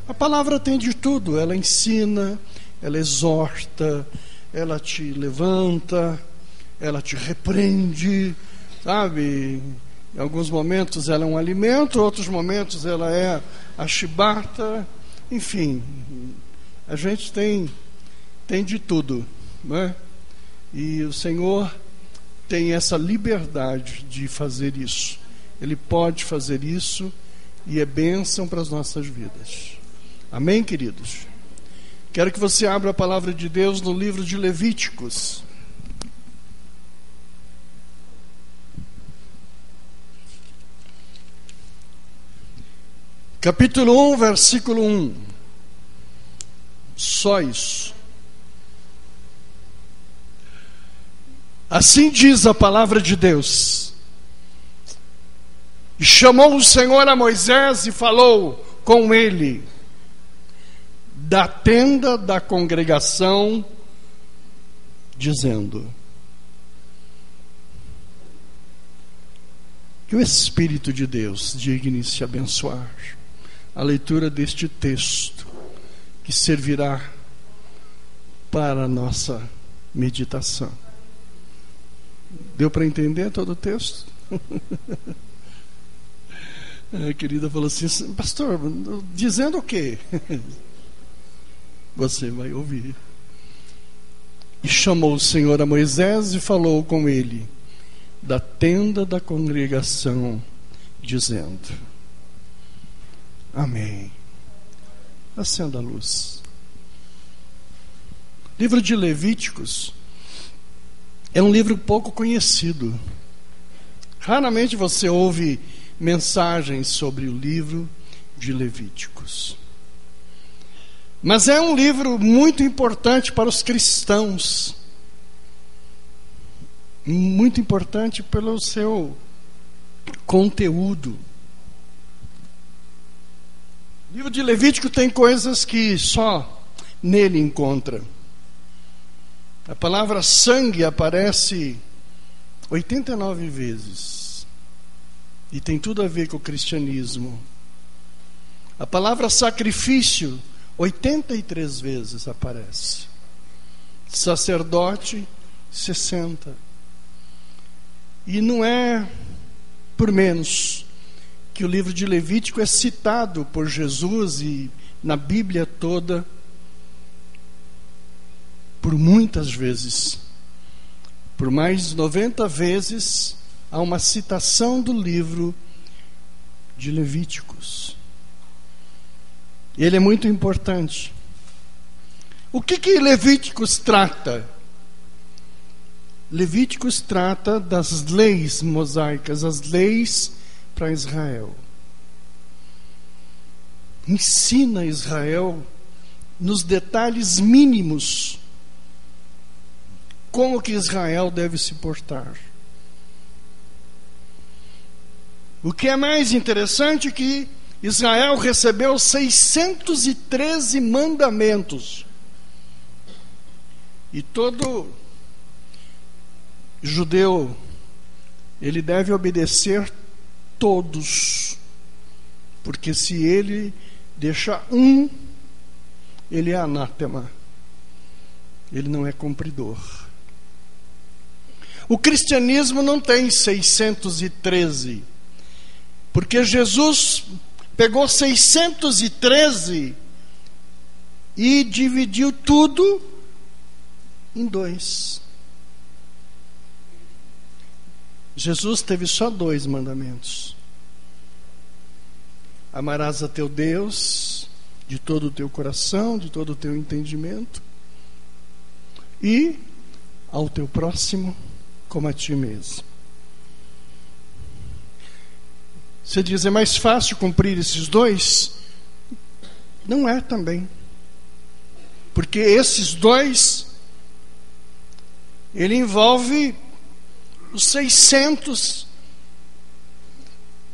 A palavra tem de tudo, ela ensina, ela exorta, ela te levanta, ela te repreende, sabe? Em alguns momentos ela é um alimento, em outros momentos ela é a chibata, enfim, a gente tem de tudo, não é? E o Senhor tem essa liberdade de fazer isso. Ele pode fazer isso e é bênção para as nossas vidas. Amém, queridos? Quero que você abra a palavra de Deus no livro de Levíticos. Capítulo 1, versículo 1. Só isso. Assim diz a palavra de Deus. E chamou o Senhor a Moisés e falou com ele da tenda da congregação, dizendo: que o Espírito de Deus digne-se abençoar a leitura deste texto, que servirá para a nossa meditação. Deu para entender todo o texto? A querida falou assim: pastor, dizendo o quê? Você vai ouvir. E chamou o Senhor a Moisés e falou com ele da tenda da congregação, dizendo: amém. Acenda a luz. Livro de Levíticos é um livro pouco conhecido. Raramente você ouve mensagens sobre o livro de Levíticos. Mas é um livro muito importante para os cristãos. Muito importante pelo seu conteúdo. O livro de Levítico tem coisas que só nele encontra. A palavra sangue aparece 89 vezes. E tem tudo a ver com o cristianismo. A palavra sacrifício 83 vezes aparece. Sacerdote 60. E não é por menos que o livro de Levítico é citado por Jesus e na Bíblia toda por muitas vezes. Por mais de 90 vezes há uma citação do livro de Levíticos. Ele é muito importante. O que Levíticos trata? Levíticos trata das leis mosaicas, as leis para Israel. Ensina Israel nos detalhes mínimos como que Israel deve se portar. O que é mais interessante é que Israel recebeu 613 mandamentos. E todo judeu, ele deve obedecer todos. Porque se ele deixar um, ele é anátema. Ele não é cumpridor. O cristianismo não tem 613. Porque Jesus pegou 613 e dividiu tudo em 2. Jesus teve só 2 mandamentos: amarás a teu Deus de todo o teu coração, de todo o teu entendimento, e ao teu próximo como a ti mesmo. Você diz: é mais fácil cumprir esses 2? Não é também. Porque esses 2, ele envolve os 600,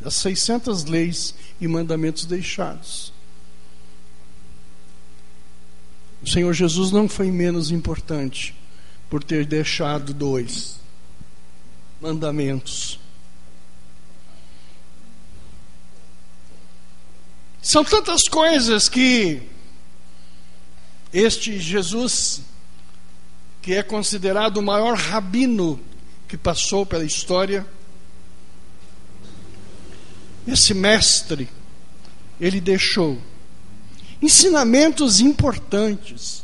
as 600 leis e mandamentos deixados. O Senhor Jesus não foi menos importante por ter deixado 2 mandamentos. São tantas coisas que este Jesus, que é considerado o maior rabino que passou pela história, esse mestre, ele deixou ensinamentos importantes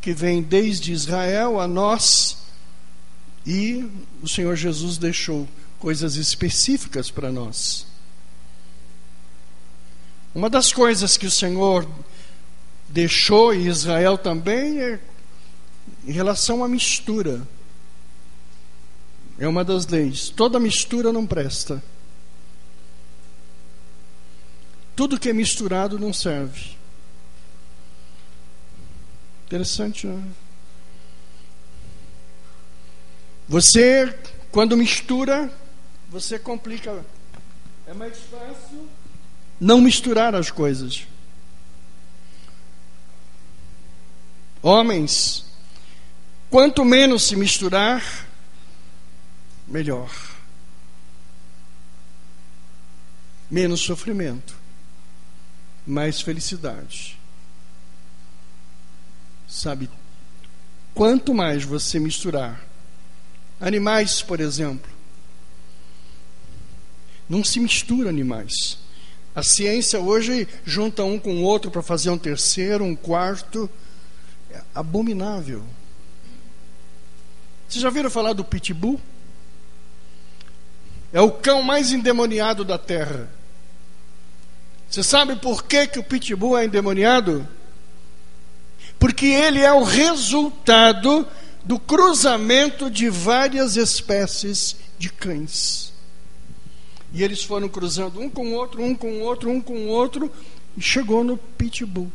que vêm desde Israel a nós, e o Senhor Jesus deixou coisas específicas para nós. Uma das coisas que o Senhor deixou, e Israel também, é em relação à mistura. É uma das leis. Toda mistura não presta. Tudo que é misturado não serve. Interessante, não é? Você, quando mistura, você complica. É mais fácil não misturar as coisas. Homens, quanto menos se misturar, melhor. Menos sofrimento, mais felicidade. Sabe, quanto mais você misturar, animais, por exemplo, não se mistura animais. A ciência hoje junta um com o outro para fazer um terceiro, um quarto. É abominável. Vocês já ouviram falar do pitbull? É o cão mais endemoniado da terra. Você sabe por que o pitbull é endemoniado? Porque ele é o resultado do cruzamento de várias espécies de cães. E eles foram cruzando um com o outro, um com o outro, um com o outro, e chegou no pitbull.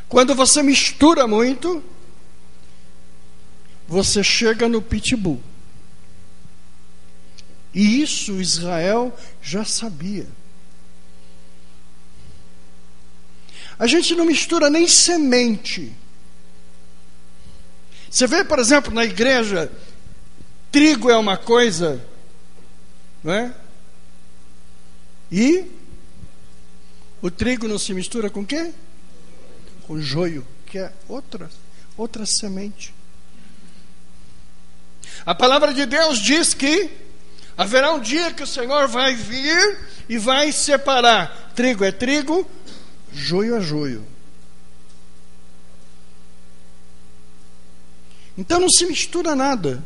Quando você mistura muito, você chega no pitbull. E isso Israel já sabia. A gente não mistura nem semente. Você vê, por exemplo, na igreja, trigo é uma coisa, não é? E o trigo não se mistura com o quê? Com joio, que é outra semente. A palavra de Deus diz que haverá um dia que o Senhor vai vir e vai separar. Trigo é trigo, joio é joio. Então não se mistura nada.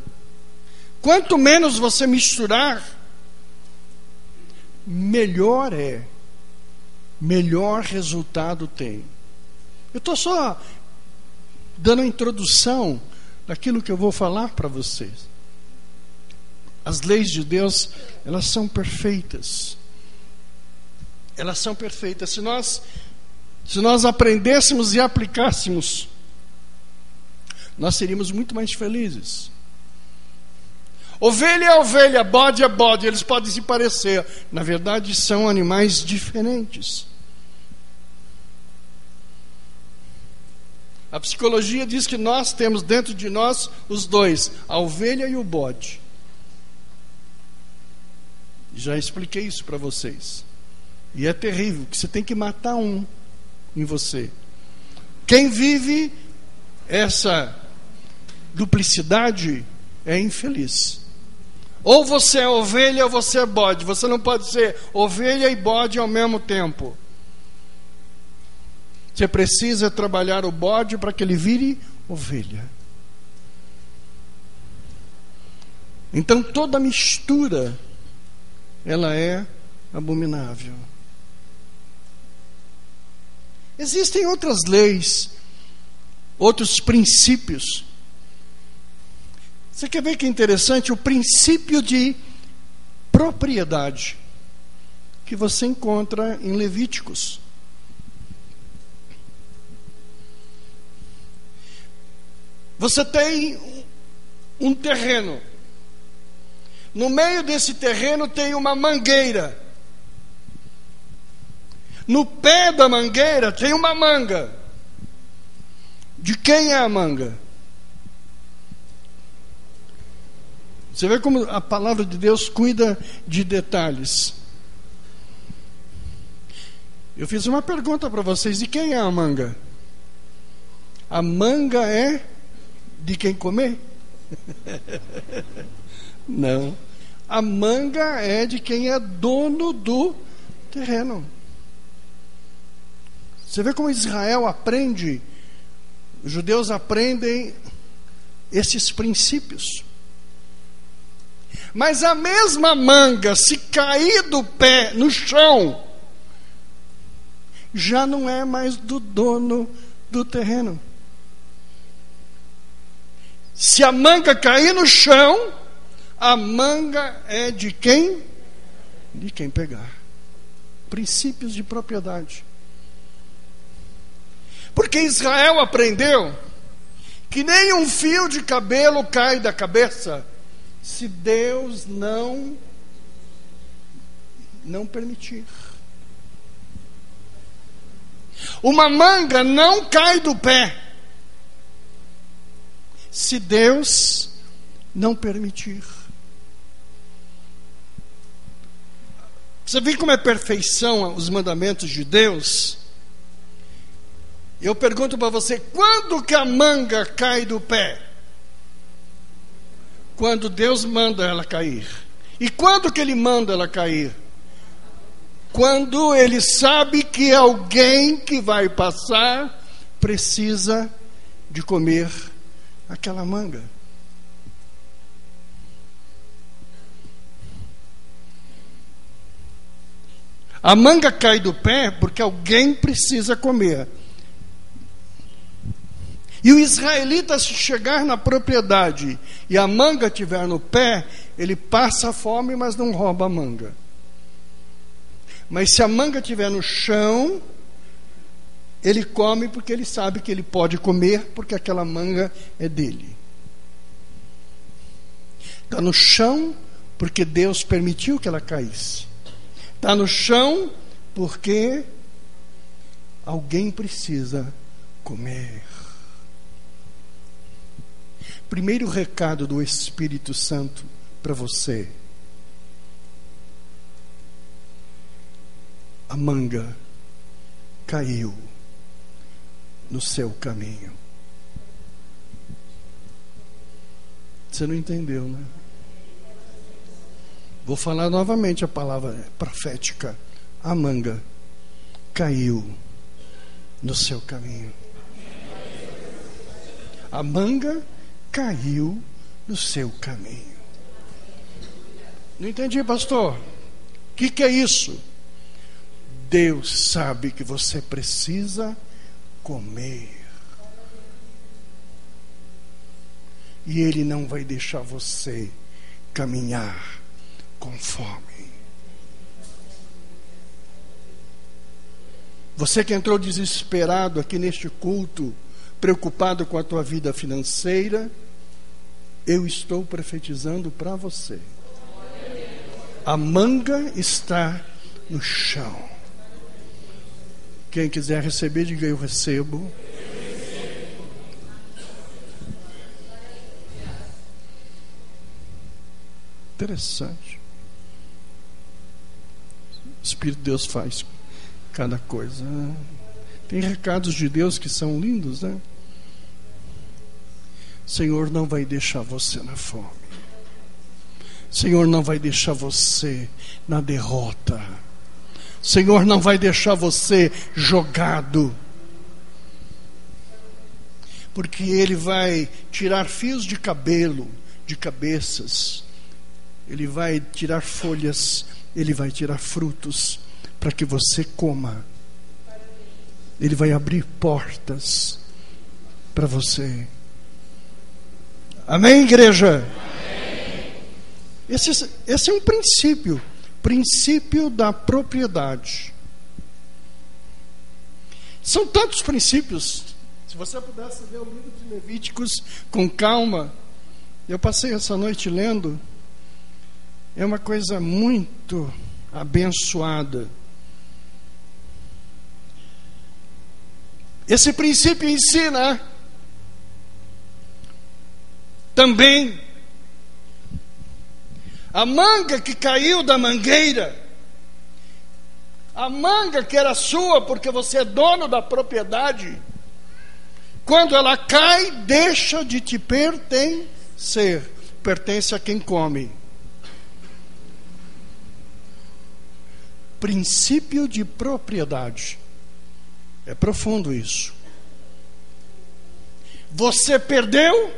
Quanto menos você misturar, melhor é. Melhor resultado tem. Eu estou só dando a introdução daquilo que eu vou falar para vocês. As leis de Deus, elas são perfeitas. Elas são perfeitas. Se nós aprendêssemos e aplicássemos, nós seríamos muito mais felizes. Ovelha é ovelha, bode é bode, eles podem se parecer. Na verdade, são animais diferentes. A psicologia diz que nós temos dentro de nós os dois, a ovelha e o bode. Já expliquei isso para vocês. E é terrível, que você tem que matar um em você. Quem vive essa duplicidade é infeliz. Ou você é ovelha ou você é bode. Você não pode ser ovelha e bode ao mesmo tempo. Você precisa trabalhar o bode para que ele vire ovelha. Então toda mistura, ela é abominável. Existem outras leis, outros princípios. Você quer ver que é interessante? O princípio de propriedade, que você encontra em Levíticos. Você tem um terreno. No meio desse terreno tem uma mangueira. No pé da mangueira tem uma manga. De quem é a manga? Você vê como a palavra de Deus cuida de detalhes. Eu fiz uma pergunta para vocês: de quem é a manga? A manga é de quem comer? Não. A manga é de quem é dono do terreno. Você vê como Israel aprende, os judeus aprendem esses princípios. Mas a mesma manga, se cair do pé no chão, já não é mais do dono do terreno. Se a manga cair no chão, a manga é de quem? De quem pegar. Princípios de propriedade. Porque Israel aprendeu que nem um fio de cabelo cai da cabeça se Deus não permitir. Uma manga não cai do pé se Deus não permitir. Você vê como é perfeição os mandamentos de Deus? Eu pergunto para você: quando que a manga cai do pé? Quando Deus manda ela cair. E quando que Ele manda ela cair? Quando Ele sabe que alguém que vai passar precisa de comer aquela manga. A manga cai do pé porque alguém precisa comer. E o israelita, se chegar na propriedade e a manga estiver no pé, ele passa fome, mas não rouba a manga. Mas se a manga estiver no chão, ele come porque ele sabe que ele pode comer, porque aquela manga é dele. Está no chão porque Deus permitiu que ela caísse. Está no chão porque alguém precisa comer. Primeiro recado do Espírito Santo para você: a manga caiu no seu caminho. Você não entendeu, né? Vou falar novamente a palavra profética: a manga caiu no seu caminho. A manga caiu no seu caminho. Não entendi, pastor. O que é isso? Deus sabe que você precisa comer. E Ele não vai deixar você caminhar com fome. Você que entrou desesperado aqui neste culto, preocupado com a tua vida financeira, eu estou profetizando para você: a manga está no chão. Quem quiser receber, diga: eu recebo. Interessante. O Espírito de Deus faz cada coisa. Tem recados de Deus que são lindos, né? Senhor não vai deixar você na fome. Senhor não vai deixar você na derrota. Senhor não vai deixar você jogado. Porque Ele vai tirar fios de cabelo, de cabeças. Ele vai tirar folhas, Ele vai tirar frutos para que você coma. Ele vai abrir portas para você. Amém, igreja? Amém. Esse é um princípio da propriedade. São tantos princípios. Se você pudesse ler o livro de Levíticos com calma, eu passei essa noite lendo. É uma coisa muito abençoada. Esse princípio ensina também a manga que caiu da mangueira A manga que era sua, porque você é dono da propriedade, quando ela cai, deixa de te pertencer. Pertence a quem come. Princípio de propriedade. É profundo isso. Você perdeu,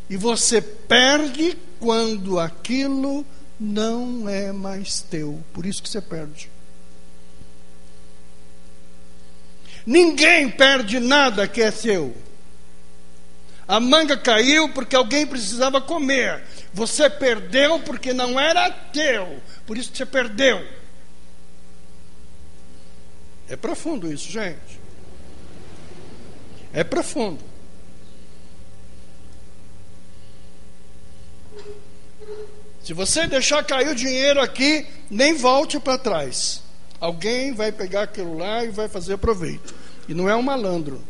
e você perde quando aquilo não é mais teu. Por isso que você perde. Ninguém perde nada que é seu. A manga caiu porque alguém precisava comer. Você perdeu porque não era teu. Por isso que você perdeu. É profundo isso, gente. É profundo. Se você deixar cair o dinheiro aqui, nem volte para trás. Alguém vai pegar aquilo lá e vai fazer proveito. E não é um malandro.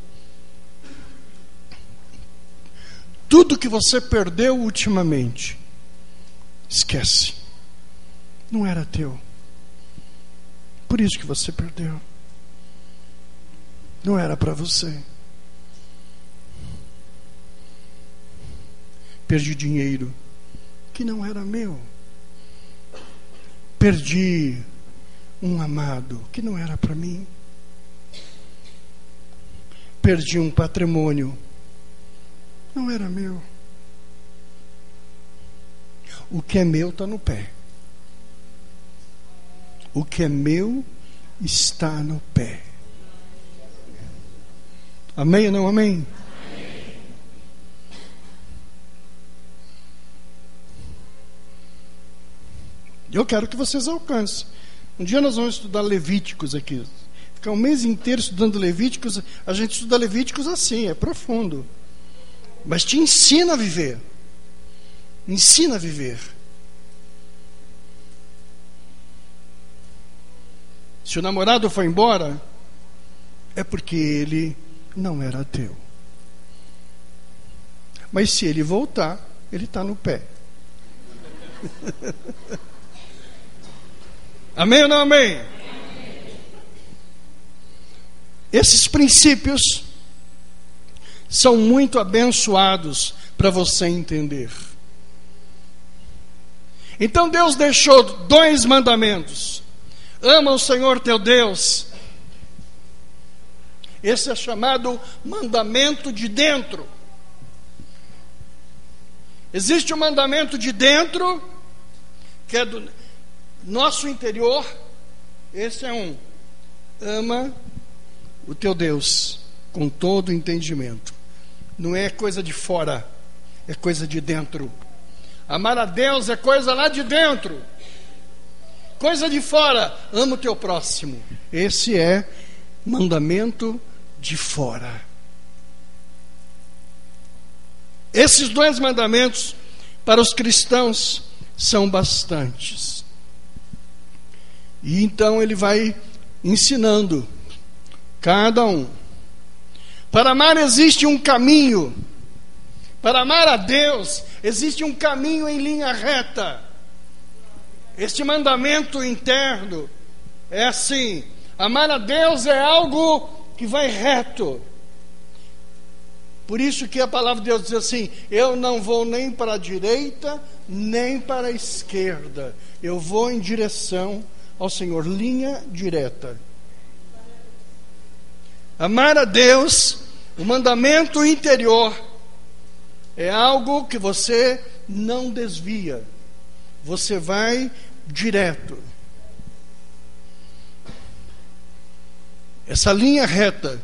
Tudo que você perdeu ultimamente, esquece. Não era teu. Por isso que você perdeu. Não era para você. Perdi dinheiro que não era meu. Perdi um amado que não era para mim. Perdi um patrimônio, não era meu. O que é meu está no pé. O que é meu está no pé. Amém ou não amém? Amém. Eu quero que vocês alcancem. Um dia nós vamos estudar Levíticos aqui. Ficar um mês inteiro estudando Levíticos. A gente estuda Levíticos assim, é profundo. Mas te ensina a viver. Ensina a viver. Se o namorado foi embora, é porque ele não era teu. Mas se ele voltar, ele está no pé. Amém ou não amém? Esses princípios são muito abençoados para você entender. Então Deus deixou 2 mandamentos. Ama o Senhor teu Deus. Esse é chamado mandamento de dentro. Existe um mandamento de dentro, que é do nosso interior. Esse é um: ama o teu Deus com todo o entendimento. Não é coisa de fora, é coisa de dentro. Amar a Deus é coisa lá de dentro. Coisa de fora, ama o teu próximo. Esse é mandamento de fora. Esses 2 mandamentos para os cristãos são bastantes. E então ele vai ensinando cada um. Para amar existe um caminho. Para amar a Deus existe um caminho em linha reta. Este mandamento interno é assim: amar a Deus é algo que vai reto. Por isso que a palavra de Deus diz assim: eu não vou nem para a direita, nem para a esquerda. Eu vou em direção ao Senhor, linha direta. Amar a Deus, o mandamento interior, é algo que você não desvia. Você vai direto. Essa linha reta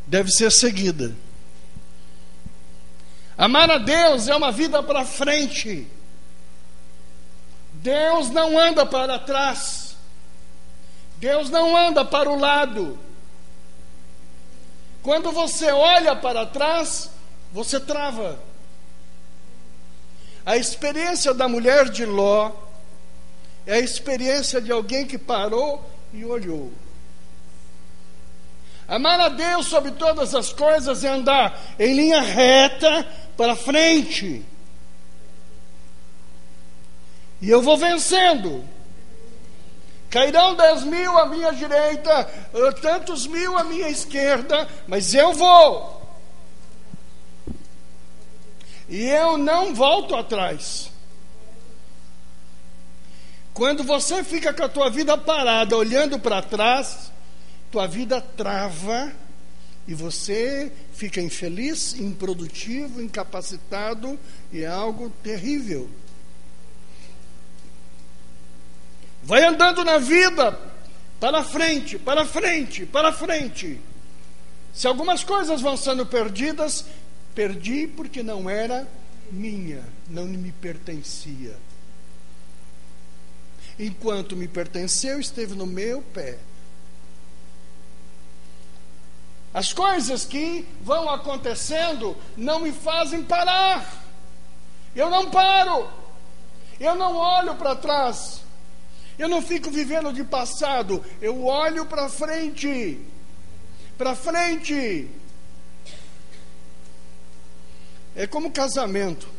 deve ser seguida. Amar a Deus é uma vida para frente. Deus não anda para trás. Deus não anda para o lado. Quando você olha para trás, você trava. A experiência da mulher de Ló é a experiência de alguém que parou e olhou. Amar a Deus sobre todas as coisas é andar em linha reta para frente. E eu vou vencendo. Cairão 10.000 à minha direita, tantos mil à minha esquerda, mas eu vou. E eu não volto atrás. Quando você fica com a tua vida parada, olhando para trás, tua vida trava e você fica infeliz, improdutivo, incapacitado, e é algo terrível. Vai andando na vida, para frente, para frente, para frente. Se algumas coisas vão sendo perdidas, perdi porque não era minha, não me pertencia. Enquanto me pertenceu, esteve no meu pé. As coisas que vão acontecendo não me fazem parar. Eu não paro. Eu não olho para trás. Eu não fico vivendo de passado. Eu olho para frente. Para frente. É como casamento.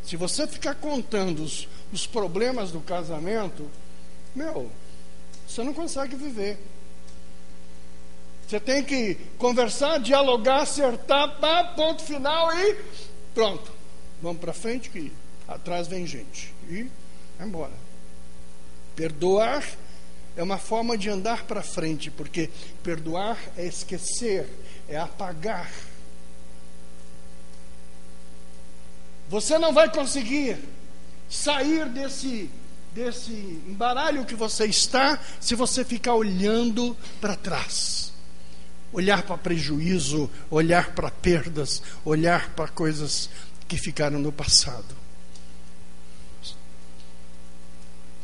Se você ficar contando os problemas do casamento, você não consegue viver. Você tem que conversar, dialogar, acertar, ponto final e pronto. Vamos para frente que atrás vem gente. E vai embora. Perdoar é uma forma de andar para frente, porque perdoar é esquecer, é apagar. Você não vai conseguir sair desse embaralho que você está se você ficar olhando para trás. Olhar para prejuízo, olhar para perdas, olhar para coisas que ficaram no passado.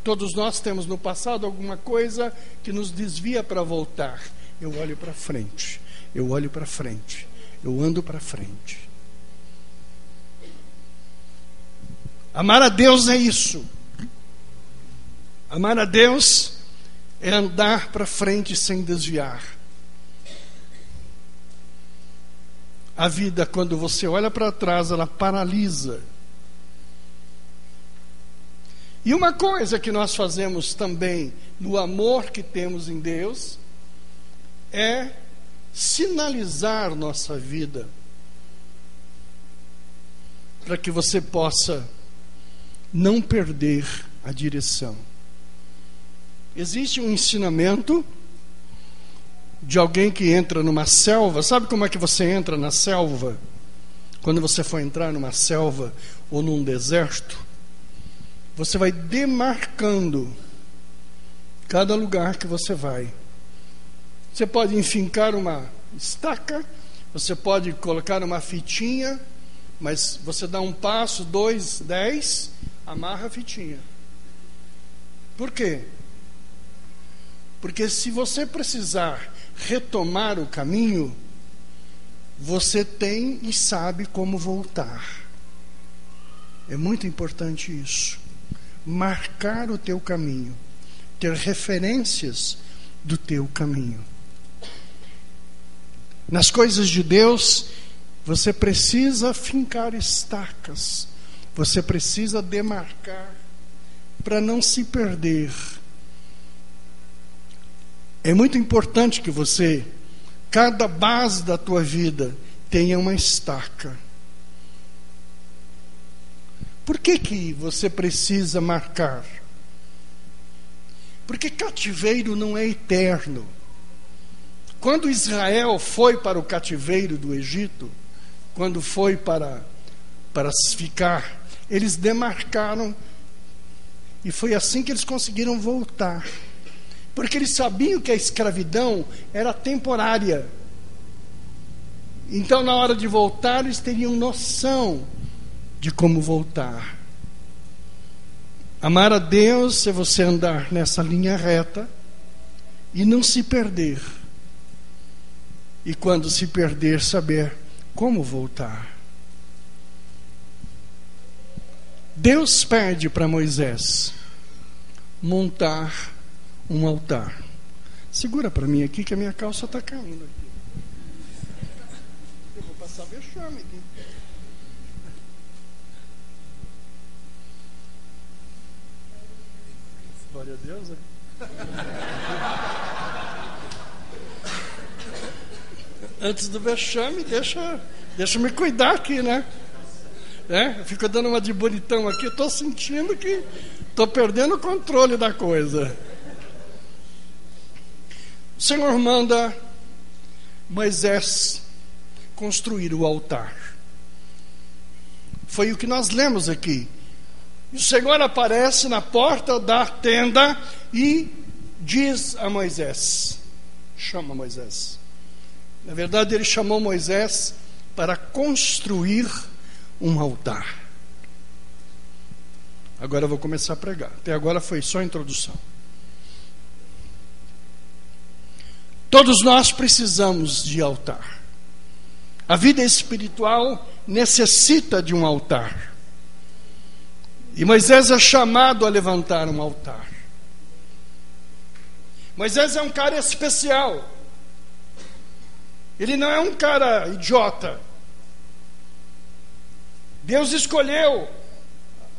Todos nós temos no passado alguma coisa que nos desvia para voltar. Eu olho para frente, eu olho para frente, eu ando para frente. Amar a Deus é isso. Amar a Deus é andar para frente sem desviar. A vida, quando você olha para trás, ela paralisa. E uma coisa que nós fazemos também no amor que temos em Deus é sinalizar nossa vida para que você possa não perder a direção. Existe um ensinamento de alguém que entra numa selva. Sabe como é que você entra na selva? Quando você for entrar numa selva ou num deserto, você vai demarcando cada lugar que você vai. Você pode enfincar uma estaca, você pode colocar uma fitinha, mas você dá um passo, 2, 10, amarra a fitinha. Por quê? Porque se você precisar retomar o caminho, você tem e sabe como voltar. É muito importante isso. Marcar o teu caminho, ter referências do teu caminho. Nas coisas de Deus, você precisa fincar estacas, você precisa demarcar para não se perder. É muito importante que você, cada base da tua vida, tenha uma estaca. Por que você precisa marcar? Porque cativeiro não é eterno. Quando Israel foi para o cativeiro do Egito, quando foi para ficar, eles demarcaram, e foi assim que eles conseguiram voltar. Porque eles sabiam que a escravidão era temporária. Então, na hora de voltar, eles teriam noção de como voltar. Amar a Deus é você andar nessa linha reta e não se perder. E quando se perder, saber como voltar. Deus pede para Moisés montar um altar. Segura para mim aqui que a minha calça está caindo aqui. Eu vou passar vexame aqui. Glória a Deus, né? Antes do vexame, deixa me cuidar aqui, né? Eu fico dando uma de bonitão aqui, eu estou sentindo que estou perdendo o controle da coisa. O Senhor manda Moisés construir o altar. Foi o que nós lemos aqui. O Senhor aparece na porta da tenda e diz a Moisés, chama Moisés. Na verdade, ele chamou Moisés para construir um altar. Agora eu vou começar a pregar. Até agora foi só a introdução. Todos nós precisamos de altar. A vida espiritual necessita de um altar. E Moisés é chamado a levantar um altar. Moisés é um cara especial. Ele não é um cara idiota. Deus escolheu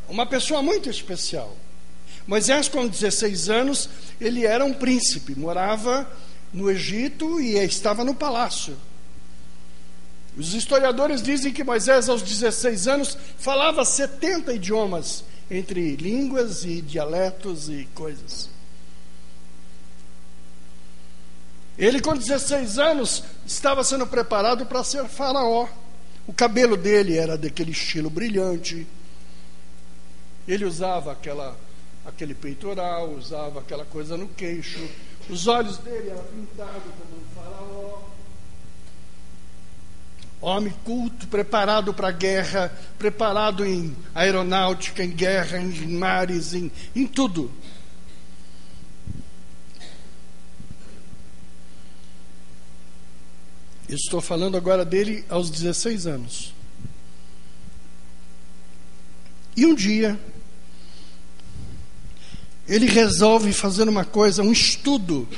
uma pessoa muito especial. Moisés, com 16 anos, ele era um príncipe, morava no Egito e estava no palácio. Os historiadores dizem que Moisés, aos 16 anos, falava 70 idiomas, entre línguas e dialetos e coisas. Ele, com 16 anos, estava sendo preparado para ser faraó. O cabelo dele era daquele estilo brilhante. Ele usava aquele peitoral, usava aquela coisa no queixo. Os olhos dele eram pintados como um faraó. Homem culto, preparado para a guerra, preparado em aeronáutica, em guerra, em mares, em tudo. Eu estou falando agora dele aos 16 anos. E um dia, ele resolve fazer uma coisa, um estudo.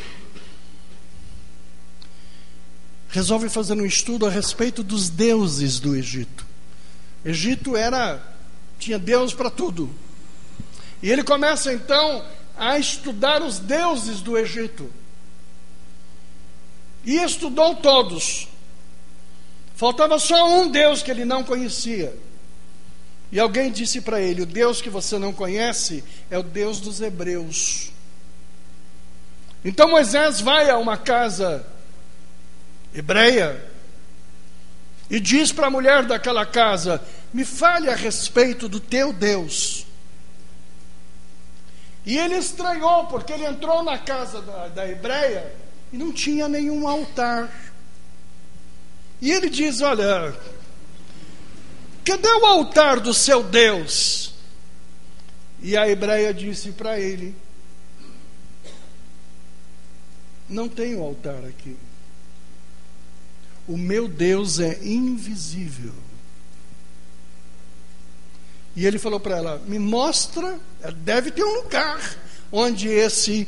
Resolve fazer um estudo a respeito dos deuses do Egito. O Egito tinha Deus para tudo. E ele começa então a estudar os deuses do Egito. E estudou todos. Faltava só um Deus que ele não conhecia. E alguém disse para ele: o Deus que você não conhece é o Deus dos hebreus. Então Moisés vai a uma casa hebreia e diz para a mulher daquela casa: me fale a respeito do teu Deus. E ele estranhou, porque ele entrou na casa da hebreia e não tinha nenhum altar. E ele diz: olha, cadê o altar do seu Deus? E a hebreia disse para ele: não tem altar aqui. O meu Deus é invisível. E ele falou para ela: me mostra, deve ter um lugar onde esse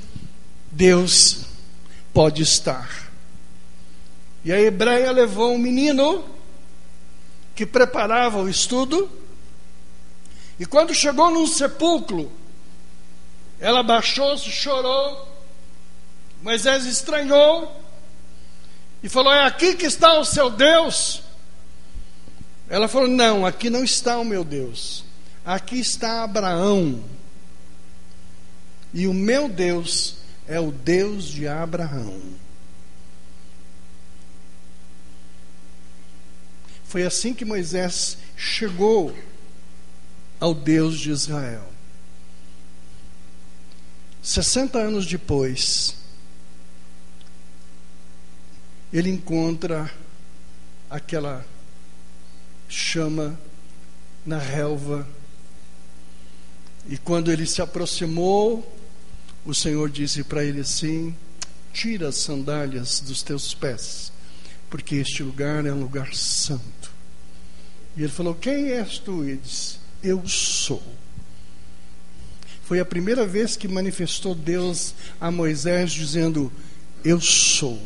Deus pode estar. E a hebreia levou um menino que preparava o estudo, e quando chegou num sepulcro, ela baixou-se, chorou. Moisés estranhou e falou: é aqui que está o seu Deus? Ela falou: não, aqui não está o meu Deus, aqui está Abraão, e o meu Deus é o Deus de Abraão. Foi assim que Moisés chegou ao Deus de Israel. 60 anos depois, ele encontra aquela chama na relva, e quando ele se aproximou, o Senhor disse para ele assim: tira as sandálias dos teus pés, porque este lugar é um lugar santo. E ele falou: quem és tu? Ele disse: eu sou. Foi a primeira vez que manifestou Deus a Moisés dizendo: eu sou.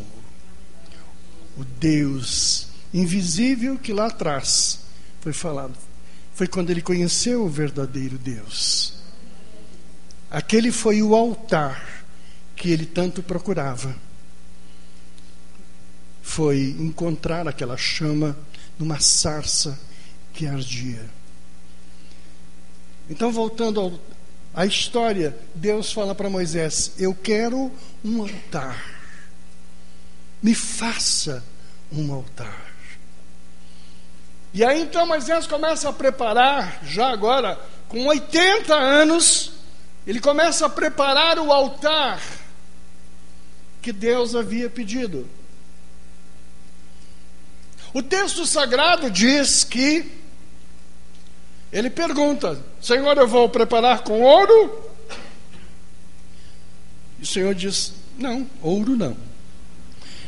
O Deus invisível que lá atrás foi falado. Foi quando ele conheceu o verdadeiro Deus. Aquele foi o altar que ele tanto procurava foi encontrar aquela chama numa sarça que ardia. Então, voltando à história, Deus fala para Moisés: eu quero um altar. Me faça um altar. E aí então Moisés começa a preparar, já agora, com 80 anos, ele começa a preparar o altar que Deus havia pedido. O texto sagrado diz que ele pergunta: Senhor, eu vou preparar com ouro? E o Senhor diz: não, ouro não.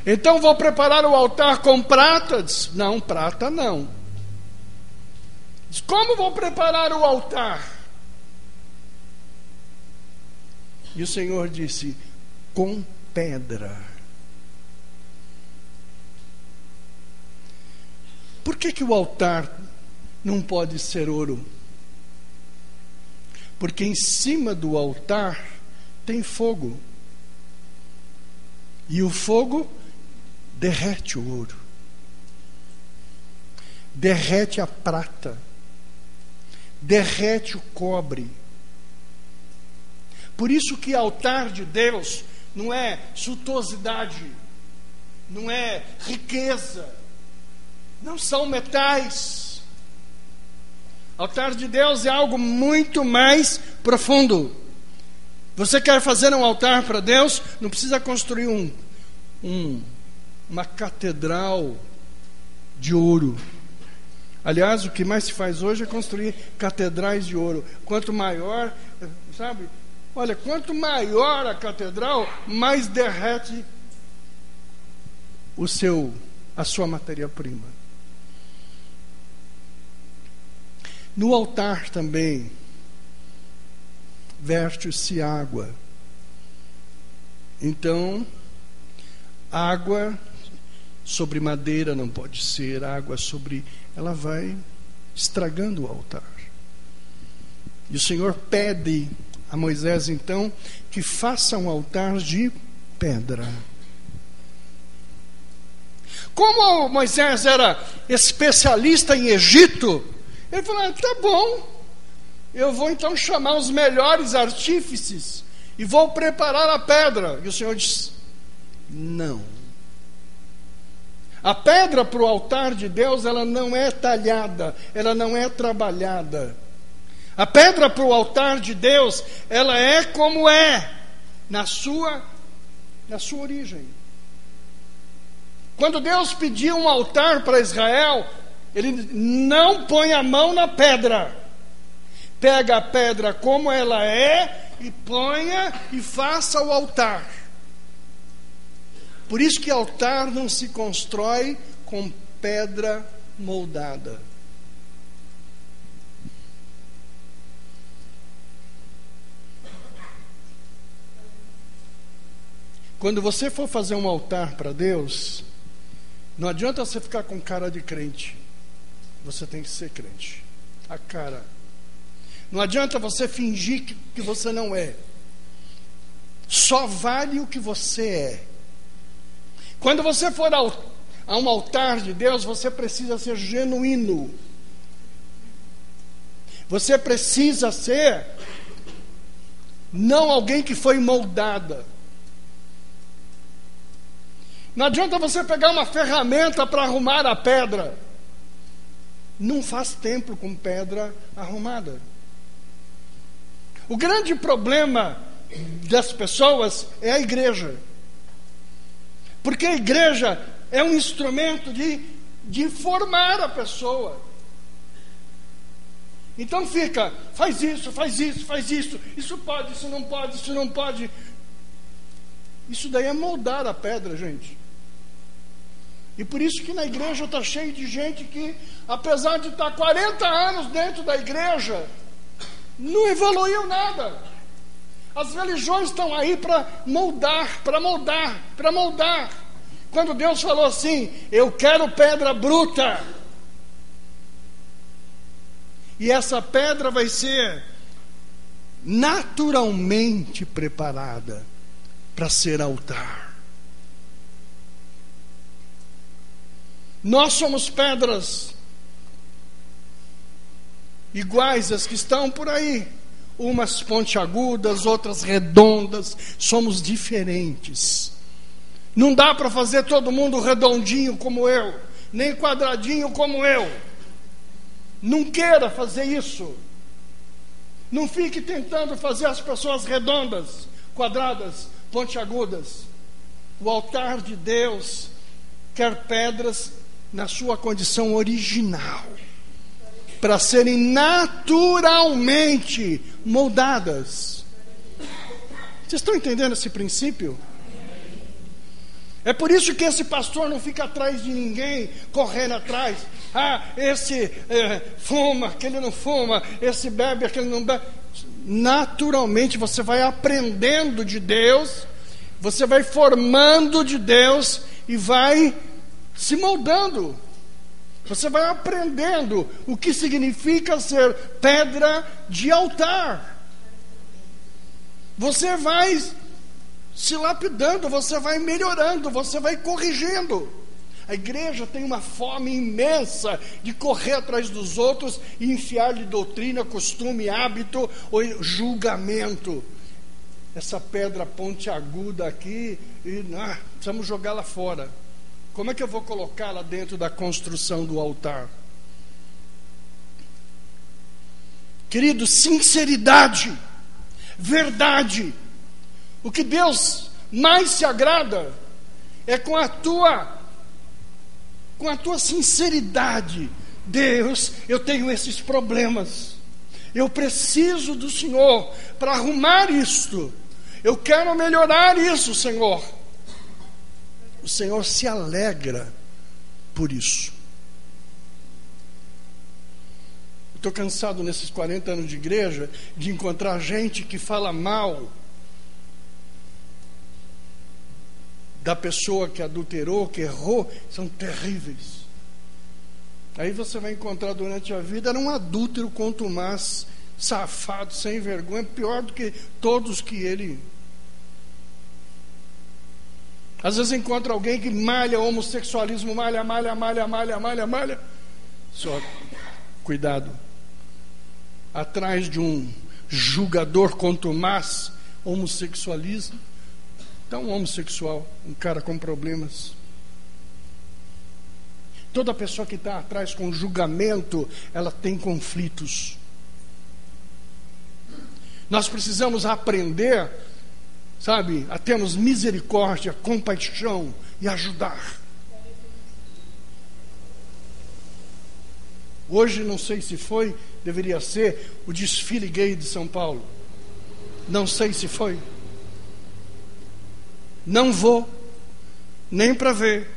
Então vou preparar o altar com prata? Diz: não, prata não. Diz: como vou preparar o altar? E o Senhor disse: com pedra. Por que o altar não pode ser ouro? Porque em cima do altar tem fogo. E o fogo derrete o ouro. Derrete a prata. Derrete o cobre. Por isso que altar de Deus não é suntuosidade, não é riqueza, não são metais. Altar de Deus é algo muito mais profundo. Você quer fazer um altar para Deus? Não precisa construir uma catedral de ouro. Aliás, o que mais se faz hoje é construir catedrais de ouro. Quanto maior, sabe? Olha, quanto maior a catedral, mais derrete a sua matéria-prima. No altar também verte-se água. Então, água sobre madeira não pode ser, água sobre... ela vai estragando o altar. E o Senhor pede a Moisés, então, que faça um altar de pedra. Como Moisés era especialista em Egito, ele falou: tá bom, eu vou então chamar os melhores artífices e vou preparar a pedra. E o Senhor disse: não. A pedra para o altar de Deus, ela não é talhada, ela não é trabalhada. A pedra para o altar de Deus, ela é como é, na sua origem. Quando Deus pediu um altar para Israel, Ele não põe a mão na pedra. Pega a pedra como ela é e ponha e faça o altar. Por isso que altar não se constrói com pedra moldada. Quando você for fazer um altar para Deus, não adianta você ficar com cara de crente. Você tem que ser crente. A cara. Não adianta você fingir que você não é. Só vale o que você é. Quando você for a um altar de Deus, você precisa ser genuíno. Você precisa ser não alguém que foi moldada. Não adianta você pegar uma ferramenta para arrumar a pedra. Não faz templo com pedra arrumada. O grande problema das pessoas é a igreja. Porque a igreja é um instrumento de formar a pessoa. Então fica, faz isso, isso pode, isso não pode, isso não pode. Isso daí é moldar a pedra, gente. E por isso que na igreja está cheio de gente que, apesar de estar 40 anos dentro da igreja, não evoluiu nada. As religiões estão aí para moldar. Quando Deus falou assim: eu quero pedra bruta, e essa pedra vai ser naturalmente preparada para ser altar. Nós somos pedras iguais às que estão por aí, umas pontiagudas, outras redondas, somos diferentes. Não dá para fazer todo mundo redondinho como eu, nem quadradinho como eu. Não queira fazer isso. Não fique tentando fazer as pessoas redondas, quadradas, pontiagudas. O altar de Deus quer pedras na sua condição original, para serem naturalmente moldadas. Vocês estão entendendo esse princípio? É por isso que esse pastor não fica atrás de ninguém, correndo atrás. Esse fuma, aquele não fuma, esse bebe, aquele não bebe. Naturalmente você vai aprendendo de Deus, você vai formando de Deus e vai se moldando. Você vai aprendendo o que significa ser pedra de altar. Você vai se lapidando, você vai melhorando, você vai corrigindo. A igreja tem uma fome imensa de correr atrás dos outros e enfiar-lhe doutrina, costume, hábito ou julgamento. Essa pedra pontiaguda aqui, precisamos jogá-la fora. Como é que eu vou colocá-la dentro da construção do altar? Querido, sinceridade, verdade. O que Deus mais se agrada é com a tua sinceridade. Deus, eu tenho esses problemas, eu preciso do Senhor para arrumar isto, eu quero melhorar isso, Senhor. O Senhor se alegra por isso. Estou cansado nesses 40 anos de igreja de encontrar gente que fala mal da pessoa que adulterou, que errou. São terríveis. Aí você vai encontrar durante a vida, era um adúltero contumaz, safado, sem vergonha, pior do que todos que ele... Às vezes encontra alguém que malha homossexualismo, malha. Só cuidado. Atrás de um julgador contumaz, homossexualismo, está um homossexual, um cara com problemas. Toda pessoa que está atrás com julgamento, ela tem conflitos. Nós precisamos aprender, sabe, a termos misericórdia, compaixão e ajudar. Hoje, não sei se foi, deveria ser o desfile gay de São Paulo. Não sei se foi. Não vou, nem para ver.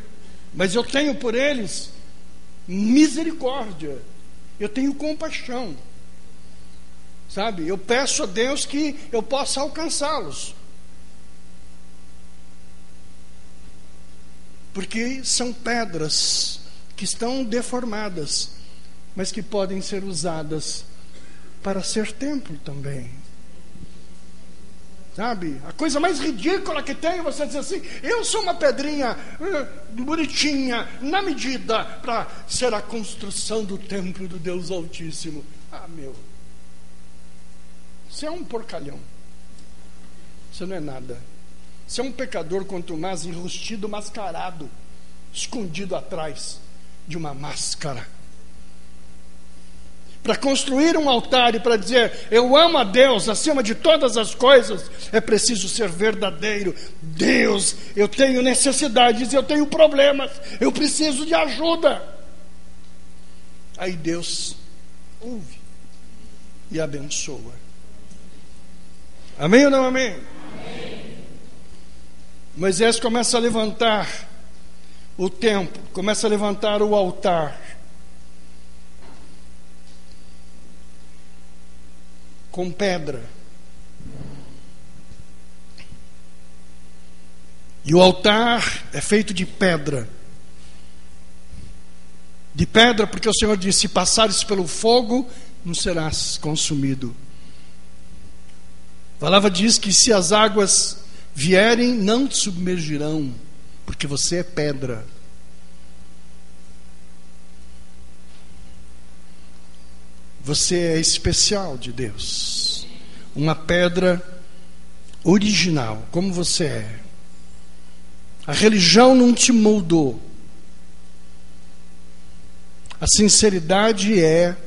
Mas eu tenho por eles misericórdia. Eu tenho compaixão. Sabe, eu peço a Deus que eu possa alcançá-los. Porque são pedras que estão deformadas, mas que podem ser usadas para ser templo também. Sabe, a coisa mais ridícula que tem é você dizer assim: eu sou uma pedrinha bonitinha, na medida, para ser a construção do templo do Deus Altíssimo. Meu, você é um porcalhão. Você não é nada. Você é um pecador contumaz, enrustido, mascarado, escondido atrás de uma máscara. Para construir um altar e para dizer eu amo a Deus acima de todas as coisas, é preciso ser verdadeiro. Deus, eu tenho necessidades, eu tenho problemas, eu preciso de ajuda. Aí Deus ouve e abençoa. Amém ou não amém? Amém. Moisés começa a levantar o templo, começa a levantar o altar. Com pedra. E o altar é feito de pedra. De pedra, porque o Senhor disse: se passares pelo fogo, não serás consumido. A palavra diz que se as águas vierem, não te submergirão, porque você é pedra. Você é especial de Deus, uma pedra original, como você é. A religião não te moldou. A sinceridade é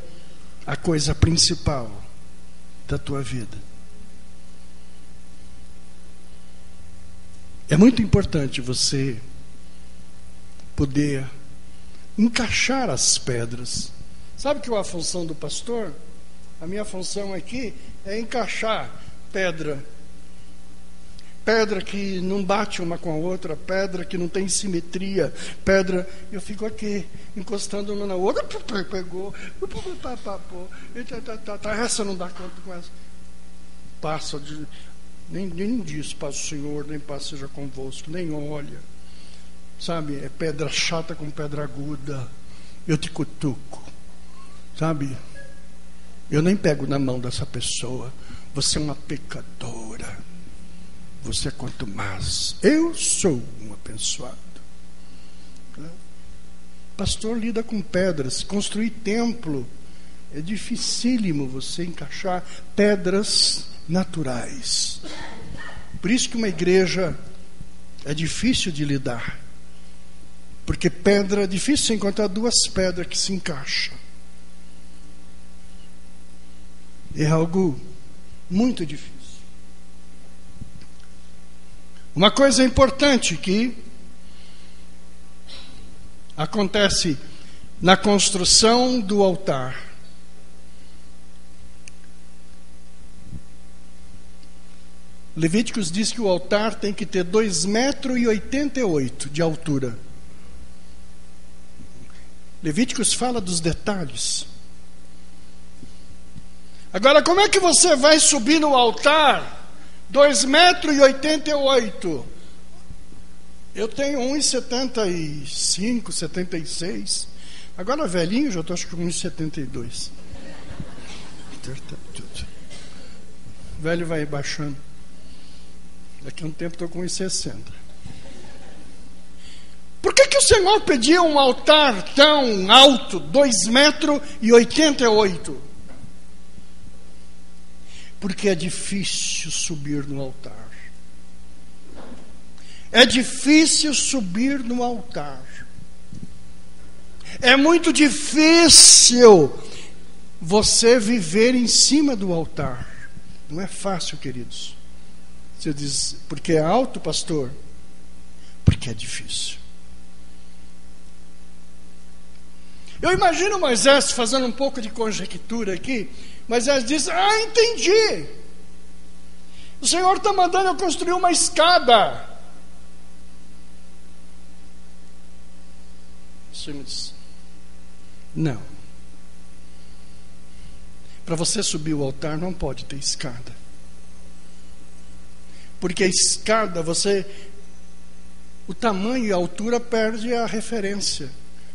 a coisa principal da tua vida. É muito importante você poder encaixar as pedras. Sabe que a função do pastor, a minha função aqui é encaixar pedra. Pedra que não bate uma com a outra, pedra que não tem simetria, pedra. Eu fico aqui, encostando uma na outra, pegou, essa não dá conta com essa. Passa, nem diz, paz o Senhor, nem paz seja convosco, nem olha. Sabe, é pedra chata com pedra aguda. Eu te cutuco. Sabe, eu nem pego na mão dessa pessoa. Você é uma pecadora. Você é quanto mais. Eu sou um abençoado. Pastor lida com pedras. Construir templo é dificílimo você encaixar pedras naturais. Por isso que uma igreja é difícil de lidar. Porque pedra é difícil encontrar duas pedras que se encaixam. É algo muito difícil. Uma coisa importante que acontece na construção do altar. Levíticos diz que o altar tem que ter 2,88 metros de altura. Levíticos fala dos detalhes. Agora, como é que você vai subir no altar 2,88 metros? Eu tenho 1,75, 76. Agora, velhinho, já estou acho que com 1,72. Velho vai baixando. Daqui a um tempo estou com 1,60. Por que o Senhor pedia um altar tão alto, 2,88 metros? Porque é difícil subir no altar. É difícil subir no altar. É muito difícil você viver em cima do altar. Não é fácil, queridos. Você diz, porque é alto, pastor? Porque é difícil. Eu imagino Moisés fazendo um pouco de conjectura aqui. Moisés diz, entendi. O Senhor está mandando eu construir uma escada. O Senhor diz, não. Para você subir o altar não pode ter escada. Porque a escada, o tamanho e a altura perde a referência.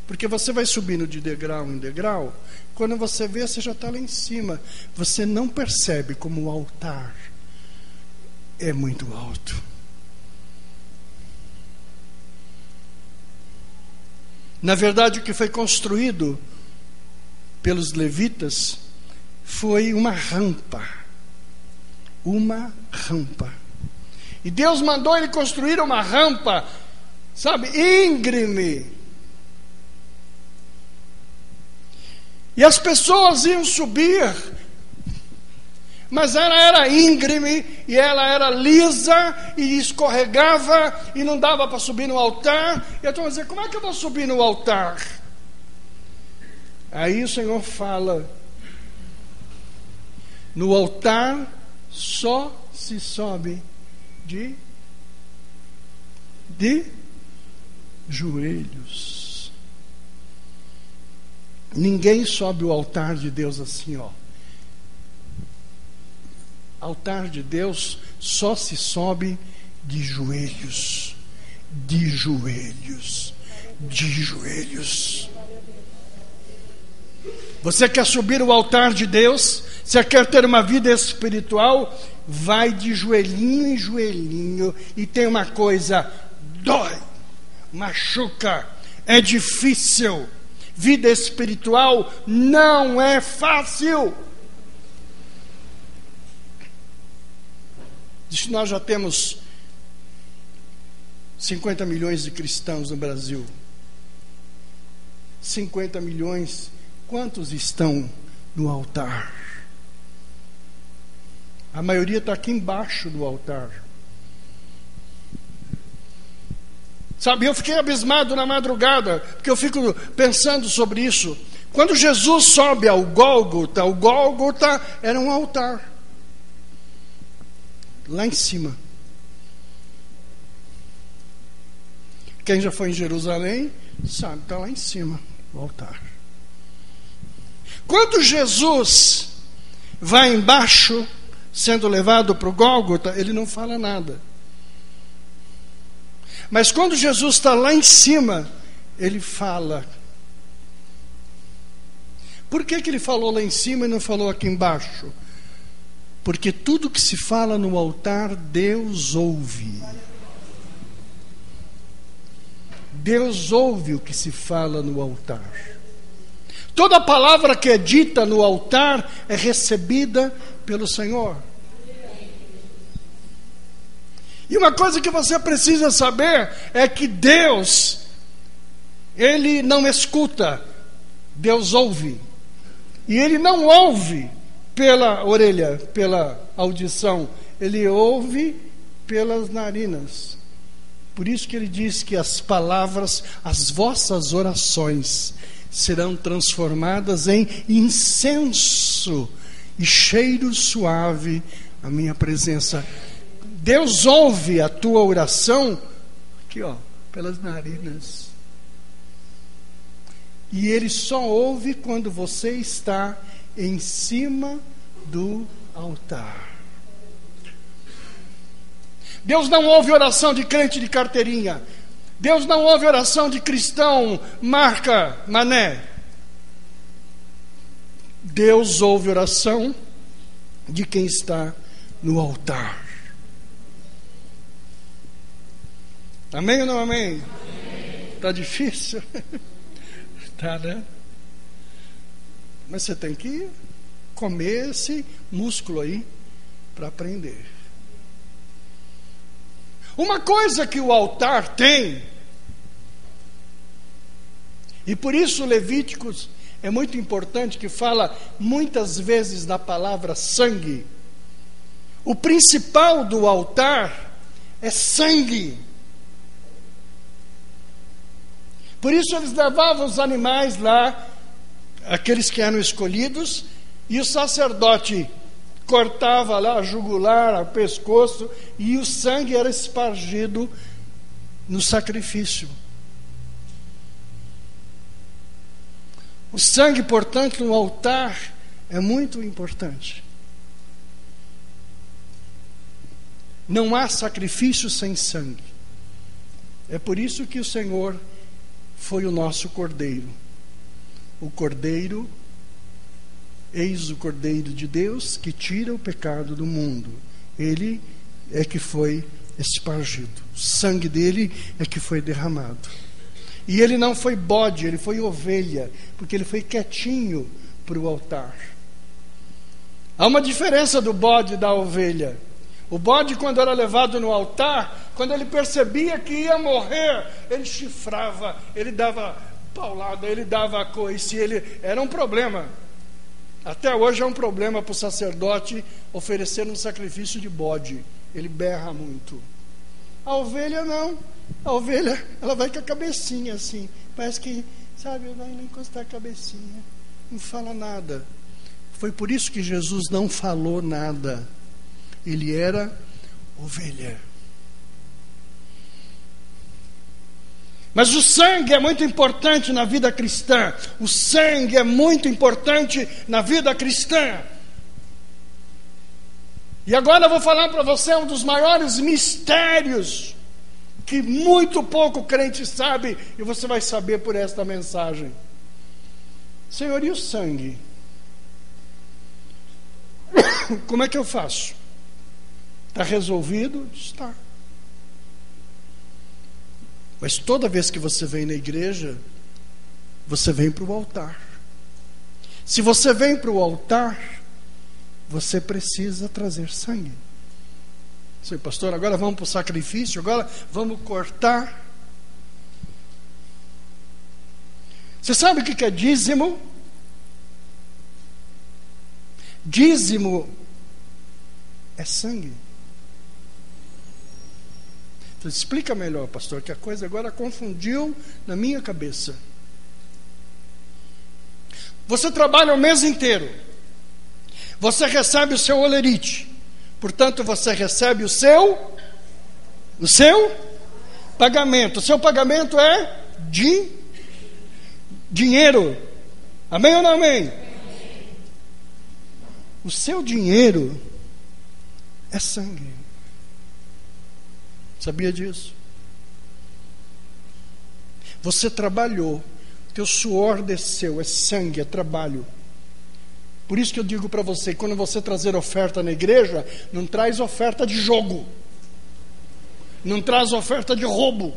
Porque você vai subindo de degrau em degrau, quando você vê, você já está lá em cima. Você não percebe como o altar é muito alto. Na verdade, o que foi construído pelos levitas foi uma rampa. Uma rampa. E Deus mandou ele construir uma rampa, sabe, íngreme. E as pessoas iam subir, mas ela era íngreme, e ela era lisa, e escorregava, e não dava para subir no altar. E eu estou dizendo, como é que eu vou subir no altar? Aí o Senhor fala, no altar só se sobe de joelhos. Ninguém sobe o altar de Deus assim, ó. Altar de Deus só se sobe de joelhos. De joelhos. De joelhos. Você quer subir o altar de Deus? Você quer ter uma vida espiritual? Vai de joelhinho em joelhinho. E tem uma coisa: dói, machuca, é difícil. Vida espiritual não é fácil. Diz que nós já temos 50 milhões de cristãos no Brasil. 50 milhões, quantos estão no altar? A maioria está aqui embaixo do altar. Sabe, eu fiquei abismado na madrugada, porque eu fico pensando sobre isso. Quando Jesus sobe ao Gólgota, o Gólgota era um altar. Lá em cima. Quem já foi em Jerusalém, sabe, está lá em cima, o altar. Quando Jesus vai embaixo, sendo levado para o Gólgota, ele não fala nada. Mas quando Jesus está lá em cima, ele fala. Por que ele falou lá em cima e não falou aqui embaixo? Porque tudo que se fala no altar, Deus ouve. Deus ouve o que se fala no altar. Toda palavra que é dita no altar é recebida pelo Senhor. E uma coisa que você precisa saber é que Deus, Ele não escuta, Deus ouve. E Ele não ouve pela orelha, pela audição, Ele ouve pelas narinas. Por isso que Ele diz que as palavras, as vossas orações serão transformadas em incenso e cheiro suave à minha presença. Deus ouve a tua oração aqui, ó, pelas narinas. E Ele só ouve quando você está em cima do altar. Deus não ouve oração de crente de carteirinha. Deus não ouve oração de cristão marca mané. Deus ouve oração de quem está no altar. Amém ou não amém? Está difícil? Tá, né? Mas você tem que comer esse músculo aí para aprender. Uma coisa que o altar tem, e por isso Levíticos é muito importante, que fala muitas vezes da palavra sangue. O principal do altar é sangue. Por isso eles levavam os animais lá, aqueles que eram escolhidos, e o sacerdote cortava lá a jugular, o pescoço, e o sangue era espargido no sacrifício. O sangue, portanto, no altar é muito importante. Não há sacrifício sem sangue. É por isso que o Senhor foi o nosso Cordeiro. O Cordeiro, eis o Cordeiro de Deus que tira o pecado do mundo. Ele é que foi espargido. O sangue dele é que foi derramado. E ele não foi bode, ele foi ovelha, porque ele foi quietinho para o altar. Há uma diferença do bode e da ovelha. O bode, quando era levado no altar, quando ele percebia que ia morrer, ele chifrava, ele dava paulada, ele dava coice, era um problema. Até hoje é um problema para o sacerdote oferecer um sacrifício de bode. Ele berra muito. A ovelha não. A ovelha, ela vai com a cabecinha assim. Parece que, sabe, vai encostar a cabecinha. Não fala nada. Foi por isso que Jesus não falou nada. Ele era ovelha. Mas o sangue é muito importante na vida cristã. O sangue é muito importante na vida cristã. E agora eu vou falar para você um dos maiores mistérios que muito pouco crente sabe, e você vai saber por esta mensagem. Senhor, e o sangue? Como é que eu faço? Está resolvido? Está. Mas toda vez que você vem na igreja, você vem para o altar. Se você vem para o altar, você precisa trazer sangue. Sim, pastor, agora vamos para o sacrifício, agora vamos cortar. Você sabe o que é dízimo? Dízimo é sangue. Então, explica melhor, pastor, que a coisa agora confundiu na minha cabeça. Você trabalha o mês inteiro. Você recebe o seu olerite. Portanto, você recebe o seu pagamento. O seu pagamento é de dinheiro. Amém ou não amém? O seu dinheiro é sangue. Sabia disso? Você trabalhou, teu suor desceu, é sangue, é trabalho. Por isso que eu digo para você, quando você trazer oferta na igreja, não traz oferta de jogo, não traz oferta de roubo,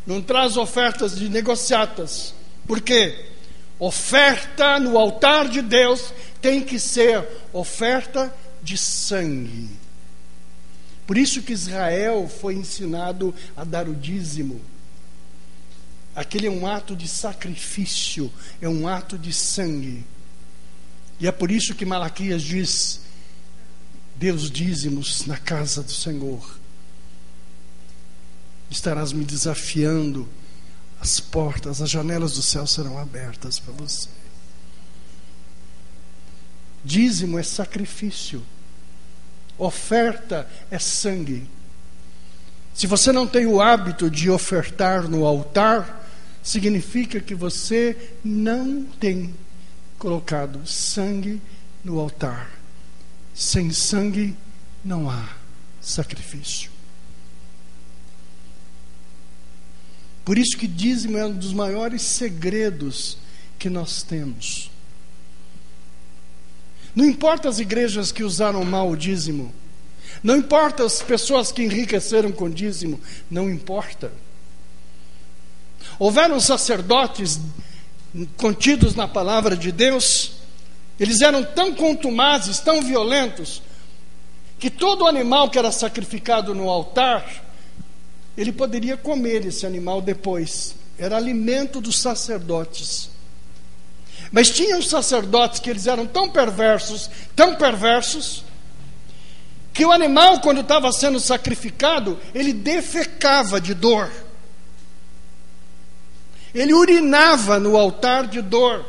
não traz ofertas de negociatas. Por quê? Oferta no altar de Deus tem que ser oferta de sangue. Por isso que Israel foi ensinado a dar o dízimo. Aquele é um ato de sacrifício, é um ato de sangue. E é por isso que Malaquias diz: dê os dízimos na casa do Senhor. Estarás me desafiando, as portas, as janelas do céu serão abertas para você. Dízimo é sacrifício. Oferta é sangue. Se você não tem o hábito de ofertar no altar, significa que você não tem colocado sangue no altar. Sem sangue não há sacrifício. Por isso que dízimo é um dos maiores segredos que nós temos. Não importa as igrejas que usaram mal o dízimo, não importa as pessoas que enriqueceram com dízimo, não importa. Houveram sacerdotes contidos na palavra de Deus, eles eram tão contumazes, tão violentos, que todo animal que era sacrificado no altar, ele poderia comer esse animal depois, era alimento dos sacerdotes. Mas tinham sacerdotes que eles eram tão perversos, que o animal, quando estava sendo sacrificado, ele defecava de dor. Ele urinava no altar de dor.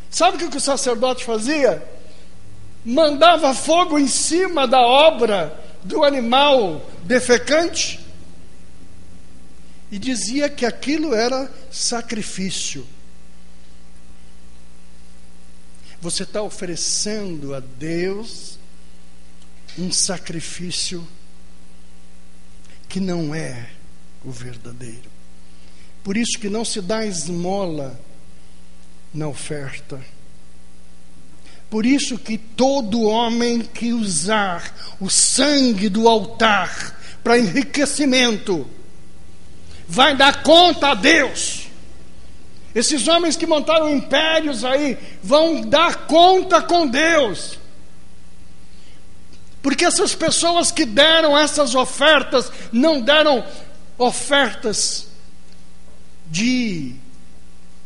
Sabe o que o sacerdote fazia? Mandava fogo em cima da obra do animal defecante e dizia que aquilo era sacrifício. Você está oferecendo a Deus um sacrifício que não é o verdadeiro. Por isso que não se dá esmola na oferta. Por isso que todo homem que usar o sangue do altar para enriquecimento vai dar conta a Deus. Esses homens que montaram impérios aí vão dar conta com Deus. Porque essas pessoas que deram essas ofertas não deram ofertas de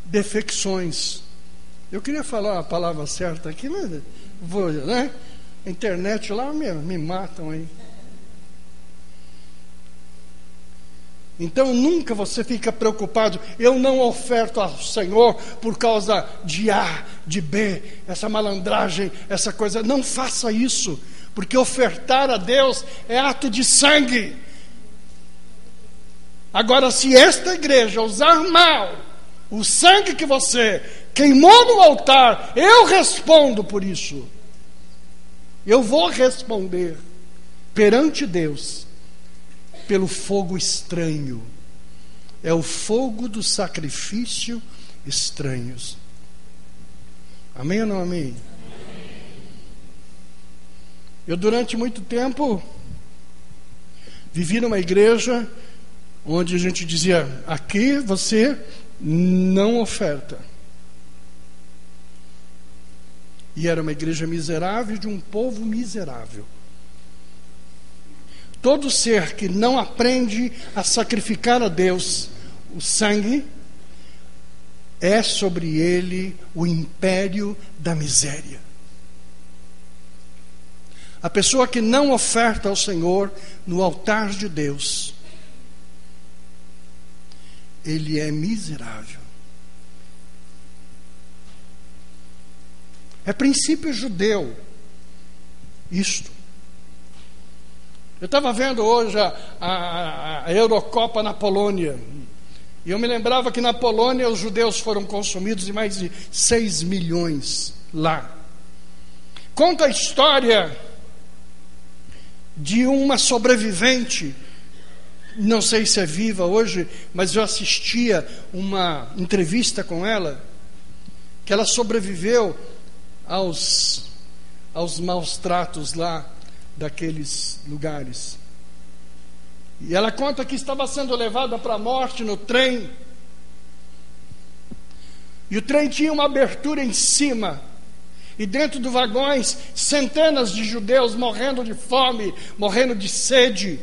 defecções. Eu queria falar a palavra certa aqui, mas vou, né? A internet lá me matam aí. Então nunca você fica preocupado, eu não oferto ao Senhor por causa de A, de B, essa malandragem, essa coisa. Não faça isso, porque ofertar a Deus é ato de sangue. Agora, se esta igreja usar mal o sangue que você queimou no altar, eu respondo por isso. Eu vou responder perante Deus pelo fogo estranho. É o fogo do sacrifício estranhos. Amém ou não amém? Eu, durante muito tempo, vivi numa igreja onde a gente dizia: aqui você não oferta. E era uma igreja miserável de um povo miserável. Todo ser que não aprende a sacrificar a Deus o sangue, é sobre ele o império da miséria. A pessoa que não oferta ao Senhor no altar de Deus, ele é miserável. É princípio judeu isto. Eu estava vendo hoje a Eurocopa na Polônia, e eu me lembrava que na Polônia os judeus foram consumidos, e mais de 6 milhões lá. Conta a história de uma sobrevivente, não sei se é viva hoje, mas eu assistia uma entrevista com ela, que ela sobreviveu aos maus tratos lá daqueles lugares. E ela conta que estava sendo levada para a morte no trem, e o trem tinha uma abertura em cima, e dentro dos vagões centenas de judeus morrendo de fome, morrendo de sede.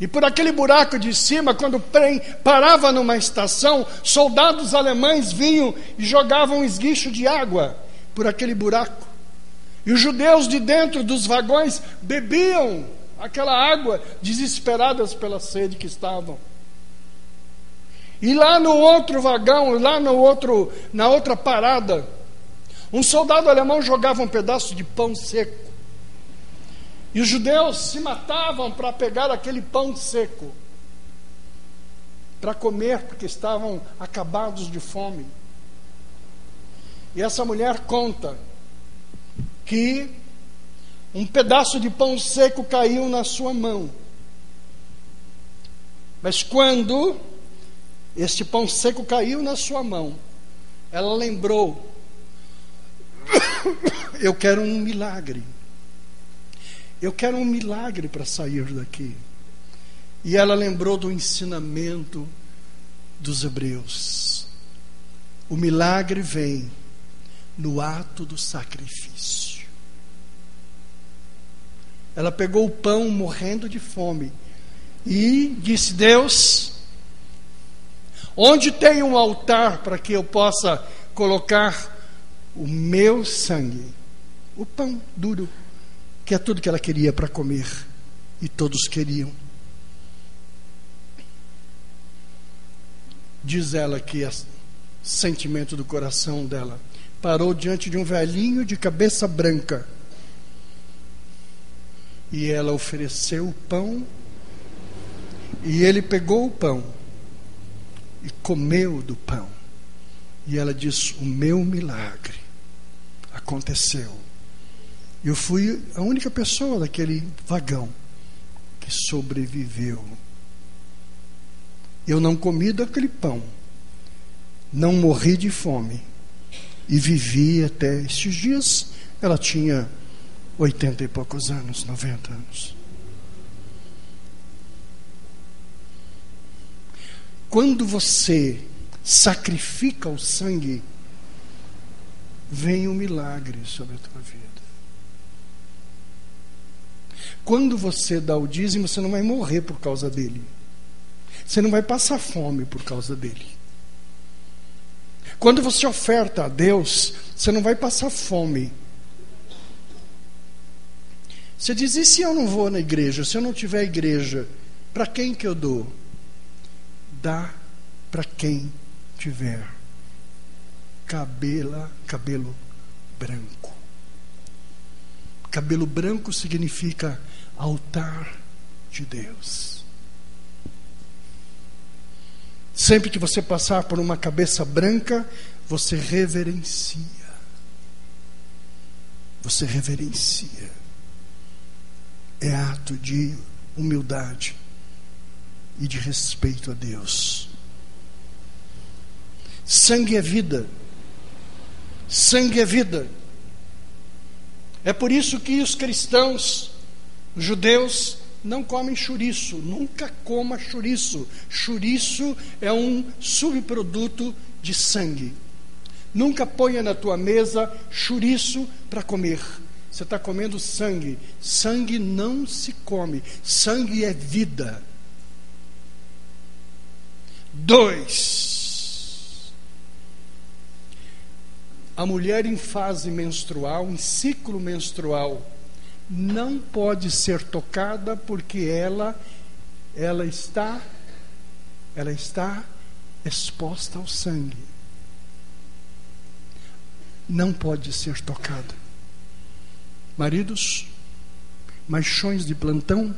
E por aquele buraco de cima, quando o trem parava numa estação, soldados alemães vinham e jogavam um esguicho de água por aquele buraco. E os judeus de dentro dos vagões bebiam aquela água, desesperadas pela sede que estavam. E lá no outro vagão, na outra parada, um soldado alemão jogava um pedaço de pão seco. E os judeus se matavam para pegar aquele pão seco, para comer, porque estavam acabados de fome. E essa mulher conta que um pedaço de pão seco caiu na sua mão. Mas quando este pão seco caiu na sua mão, ela lembrou: eu quero um milagre. Eu quero um milagre para sair daqui. E ela lembrou do ensinamento dos hebreus. O milagre vem no ato do sacrifício. Ela pegou o pão morrendo de fome e disse: Deus, onde tem um altar para que eu possa colocar o meu sangue? O pão duro, que é tudo que ela queria para comer, e todos queriam. Diz ela que o sentimento do coração dela parou diante de um velhinho de cabeça branca, e ela ofereceu o pão, e ele pegou o pão e comeu do pão, e ela disse: o meu milagre aconteceu. Eu fui a única pessoa daquele vagão que sobreviveu. Eu não comi daquele pão, não morri de fome, e vivi até estes dias. Ela tinha 80 e poucos anos, 90 anos. Quando você sacrifica o sangue, vem um milagre sobre a tua vida. Quando você dá o dízimo, você não vai morrer por causa dele. Você não vai passar fome por causa dele. Quando você oferta a Deus, você não vai passar fome. Você diz: e se eu não vou na igreja? Se eu não tiver igreja, para quem que eu dou? Dá para quem tiver cabelo branco. Cabelo branco significa altar de Deus. Sempre que você passar por uma cabeça branca, você reverencia. Você reverencia. É ato de humildade e de respeito a Deus. Sangue é vida. Sangue é vida. É por isso que os cristãos, os judeus, não comem chouriço. Nunca coma chouriço. Chouriço é um subproduto de sangue. Nunca ponha na tua mesa chouriço para comer. Você está comendo sangue. Sangue não se come. Sangue é vida. 2. A mulher em fase menstrual, em ciclo menstrual, não pode ser tocada porque ela está exposta ao sangue. Não pode ser tocada. Maridos, machões de plantão,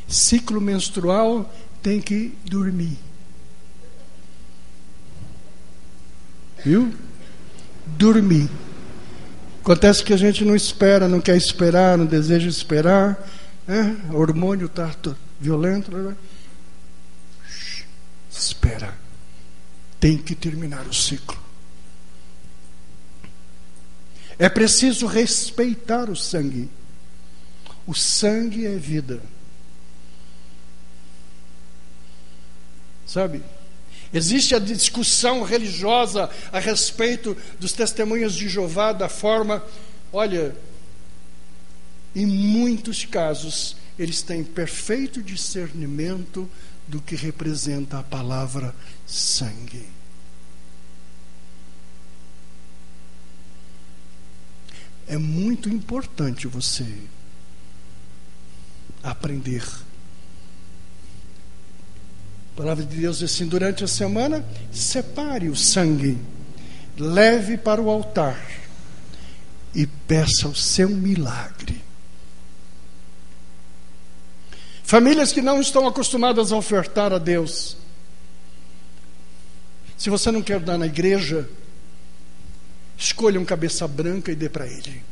ciclo menstrual, tem que dormir. Viu? Dormir. Acontece que a gente não espera, não quer esperar, não deseja esperar, né? O hormônio está violento. Né? Espera. Tem que terminar o ciclo. É preciso respeitar o sangue. O sangue é vida. Sabe? Existe a discussão religiosa a respeito dos testemunhas de Jeová, da forma, olha, em muitos casos, eles têm perfeito discernimento do que representa a palavra sangue. É muito importante você aprender. A palavra de Deus diz assim: durante a semana, separe o sangue, leve para o altar e peça o seu milagre. Famílias que não estão acostumadas a ofertar a Deus, se você não quer dar na igreja, escolha um cabeça branca e dê para ele.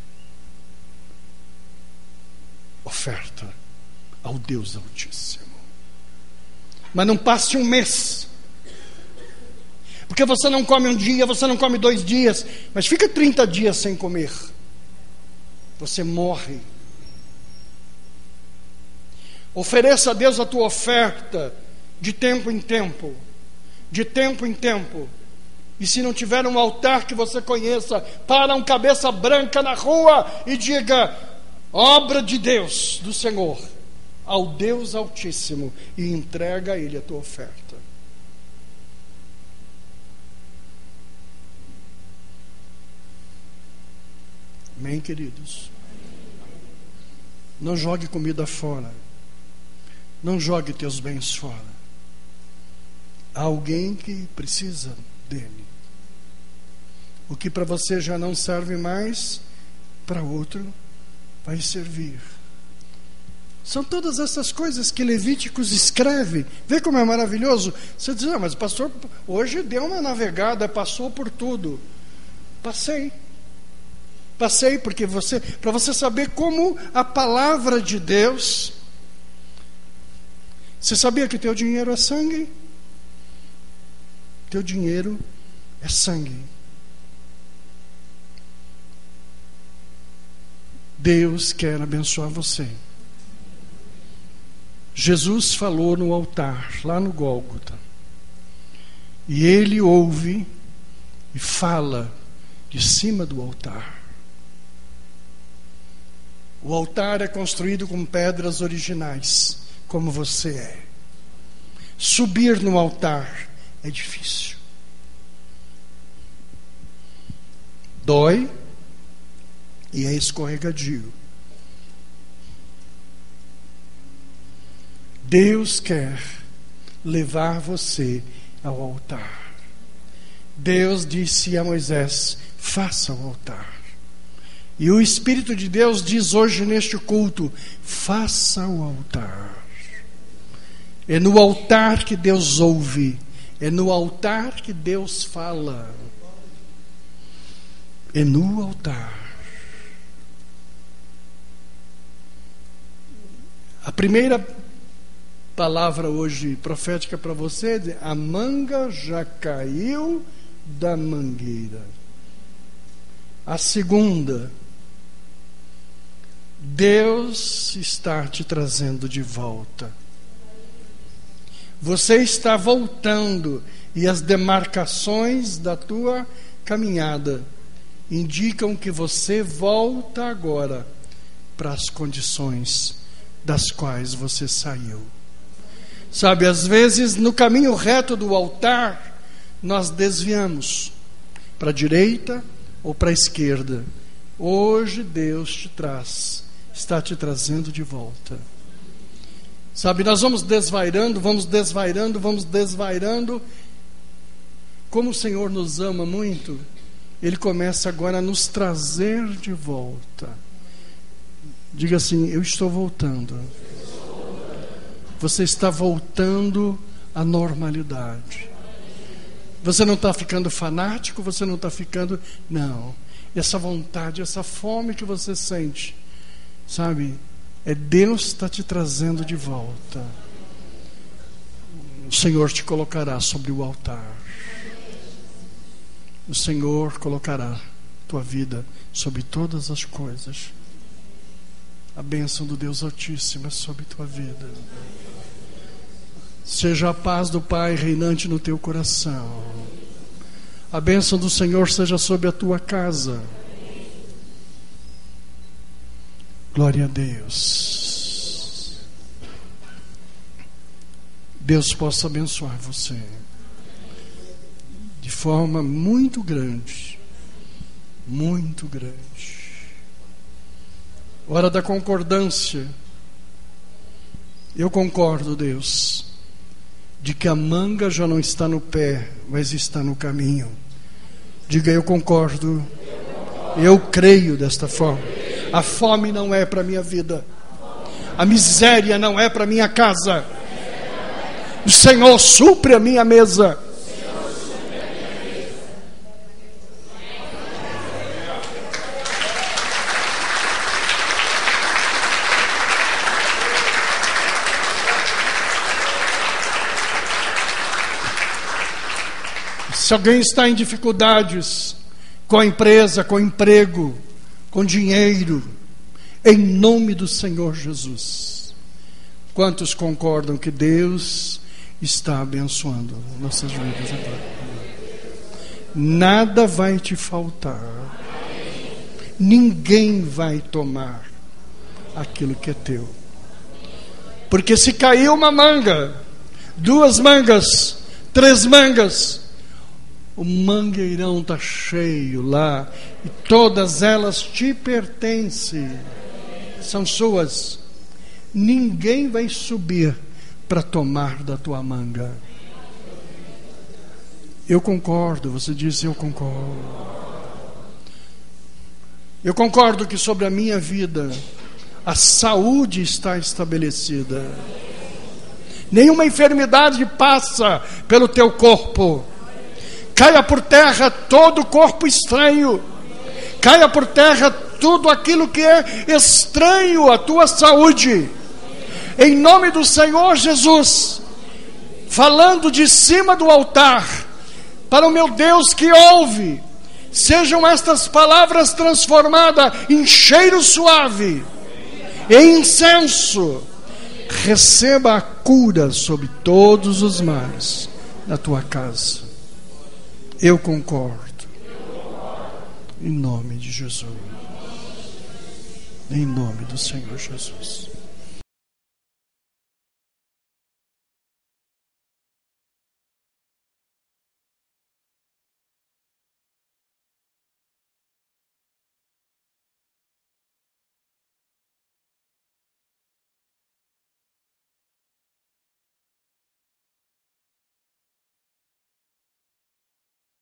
Oferta ao Deus Altíssimo. Mas não passe um mês, porque você não come um dia, você não come 2 dias, mas fica 30 dias sem comer, você morre. Ofereça a Deus a tua oferta de tempo em tempo, de tempo em tempo. E se não tiver um altar que você conheça, para um cabeça branca na rua e diga: obra de Deus, do Senhor, ao Deus Altíssimo, e entrega a Ele a tua oferta. Amém, queridos? Não jogue comida fora. Não jogue teus bens fora. Há alguém que precisa dele. O que para você já não serve mais, para outro vai servir. São todas essas coisas que Levíticos escreve. Vê como é maravilhoso. Você diz: mas o pastor hoje deu uma navegada, passou por tudo. Passei porque para você saber como a palavra de Deus. Você sabia que teu dinheiro é sangue? Teu dinheiro é sangue. Deus quer abençoar você. Jesus falou no altar, lá no Gólgota. E Ele ouve e fala de cima do altar. O altar é construído com pedras originais, como você é. Subir no altar é difícil. Dói e é escorregadio. Deus quer levar você ao altar. Deus disse a Moisés: faça o altar. E o Espírito de Deus diz hoje neste culto: faça o altar. É no altar que Deus ouve. É no altar que Deus fala. É no altar. A primeira palavra hoje profética para você é: a manga já caiu da mangueira. A segunda, Deus está te trazendo de volta. Você está voltando, e as demarcações da tua caminhada indicam que você volta agora para as condições das quais você saiu. Sabe, às vezes no caminho reto do altar nós desviamos para a direita ou para a esquerda. Hoje Deus te traz, está te trazendo de volta. Sabe, nós vamos desvairando. Como o Senhor nos ama muito, Ele começa agora a nos trazer de volta. Diga assim: eu estou voltando. Você está voltando à normalidade. Você não está ficando fanático, você não está ficando... Não. Essa vontade, essa fome que você sente, sabe, é Deus está te trazendo de volta. O Senhor te colocará sobre o altar. O Senhor colocará tua vida sobre todas as coisas. A bênção do Deus Altíssimo é sobre tua vida. Seja a paz do Pai reinante no teu coração. A bênção do Senhor seja sobre a tua casa. Glória a Deus. Deus possa abençoar você de forma muito grande. Muito grande. Hora da concordância. Eu concordo, Deus, de que a manga já não está no pé, mas está no caminho. Diga: eu concordo. Eu creio desta forma. A fome não é para a minha vida. A miséria não é para a minha casa. O Senhor supre a minha mesa. Se alguém está em dificuldades com a empresa, com o emprego, com dinheiro, em nome do Senhor Jesus, quantos concordam que Deus está abençoando nossas vidas agora? Nada vai te faltar. Ninguém vai tomar aquilo que é teu. Porque se cair uma manga, 2 mangas, 3 mangas, o mangueirão está cheio lá, e todas elas te pertencem, são suas. Ninguém vai subir para tomar da tua manga. Eu concordo. Você disse: eu concordo. Eu concordo que sobre a minha vida a saúde está estabelecida. Nenhuma enfermidade passa pelo teu corpo. Caia por terra todo corpo estranho. Caia por terra tudo aquilo que é estranho à tua saúde. Em nome do Senhor Jesus, falando de cima do altar, para o meu Deus que ouve, sejam estas palavras transformadas em cheiro suave, em incenso. Receba a cura sobre todos os males na tua casa. Eu concordo. Em nome de Jesus. Em nome do Senhor Jesus.